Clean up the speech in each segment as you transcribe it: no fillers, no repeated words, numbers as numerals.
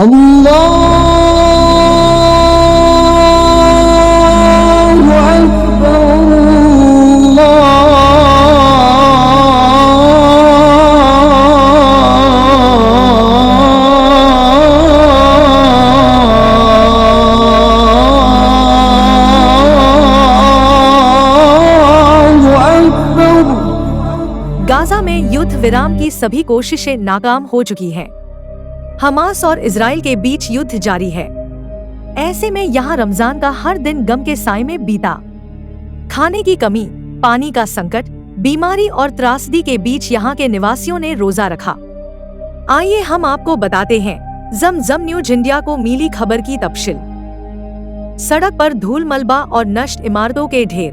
अल्लाहु अकबर, अल्लाहु अकबर। गाजा में युद्ध विराम की सभी कोशिशें नाकाम हो चुकी हैं। हमास और इजराइल के बीच युद्ध जारी है। ऐसे में यहाँ रमजान का हर दिन गम के साए में बीता। खाने की कमी, पानी का संकट, बीमारी और त्रासदी के बीच यहाँ के निवासियों ने रोजा रखा। आइए हम आपको बताते हैं जमजम न्यूज इंडिया को मिली खबर की तफसील। सड़क पर धूल मलबा और नष्ट इमारतों के ढेर।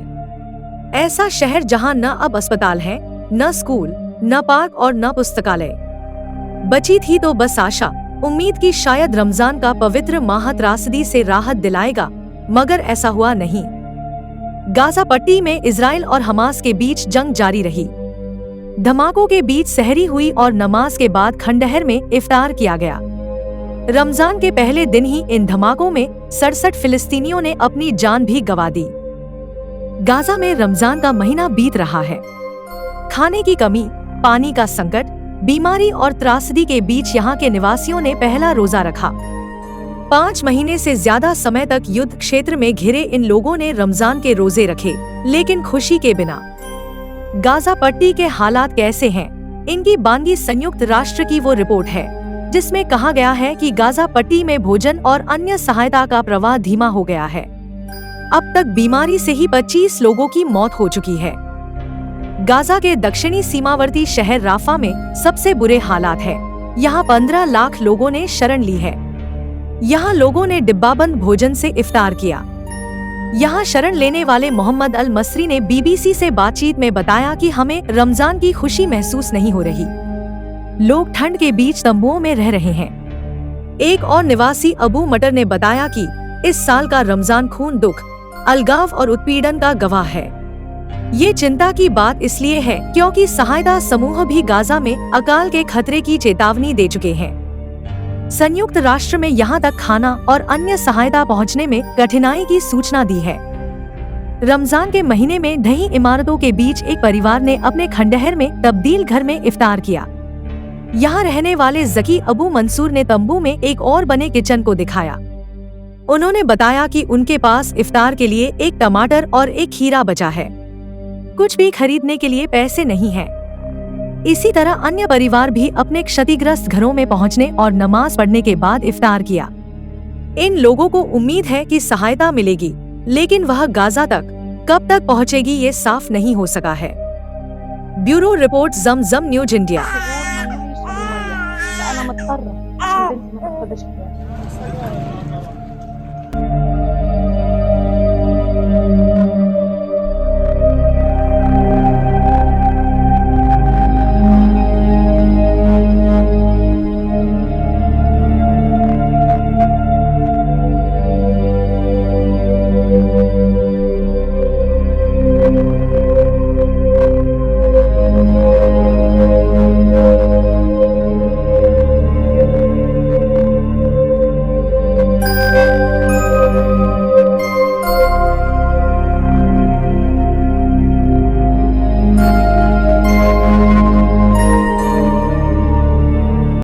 ऐसा शहर जहाँ न अब अस्पताल है, न स्कूल, न पार्क और न पुस्तकालय। बची थी तो बस आशा, उम्मीद की शायद रमजान का पवित्र माह त्रासदी से राहत दिलाएगा, मगर ऐसा हुआ नहीं। गाजा पट्टी में इजराइल और हमास के बीच जंग जारी रही। धमाकों के बीच सहरी हुई और नमाज के बाद खंडहर में इफ्तार किया गया। रमजान के पहले दिन ही इन धमाकों में 67 फिलिस्तीनियों ने अपनी जान भी गंवा दी। गाजा में रमजान का महीना बीत रहा है। खाने की कमी, पानी का संकट, बीमारी और त्रासदी के बीच यहाँ के निवासियों ने पहला रोजा रखा। 5 महीने से ज्यादा समय तक युद्ध क्षेत्र में घिरे इन लोगों ने रमजान के रोजे रखे, लेकिन खुशी के बिना। गाजा पट्टी के हालात कैसे हैं? इनकी बानगी संयुक्त राष्ट्र की वो रिपोर्ट है जिसमें कहा गया है कि गाजा पट्टी में भोजन और अन्य सहायता का प्रवाह धीमा हो गया है। अब तक बीमारी से ही 25 लोगों की मौत हो चुकी है। गाजा के दक्षिणी सीमावर्ती शहर राफा में सबसे बुरे हालात है। यहाँ 15 लाख लोगों ने शरण ली है। यहाँ लोगों ने डिब्बाबंद भोजन से इफ्तार किया। यहाँ शरण लेने वाले मोहम्मद अल मसरी ने बीबीसी से बातचीत में बताया कि हमें रमजान की खुशी महसूस नहीं हो रही। लोग ठंड के बीच तंबुओं में रह रहे हैं। एक और निवासी अबू मटर ने बताया कि इस साल का रमजान खून, दुख, अलगाव और उत्पीड़न का गवाह है। ये चिंता की बात इसलिए है क्योंकि सहायता समूह भी गाजा में अकाल के खतरे की चेतावनी दे चुके हैं। संयुक्त राष्ट्र में यहाँ तक खाना और अन्य सहायता पहुँचने में कठिनाई की सूचना दी है। रमजान के महीने में ढही इमारतों के बीच एक परिवार ने अपने खंडहर में तब्दील घर में इफ्तार किया। यहाँ रहने वाले जकी अबू मंसूर ने तंबू में एक और बने किचन को दिखाया। उन्होंने बताया कि उनके पास इफ्तार के लिए एक टमाटर और एक खीरा बचा है। कुछ भी खरीदने के लिए पैसे नहीं हैं। इसी तरह अन्य परिवार भी अपने क्षतिग्रस्त घरों में पहुंचने और नमाज पढ़ने के बाद इफ्तार किया। इन लोगों को उम्मीद है कि सहायता मिलेगी, लेकिन वह गाजा तक कब तक पहुंचेगी ये साफ नहीं हो सका है। ब्यूरो रिपोर्ट, जमजम न्यूज इंडिया।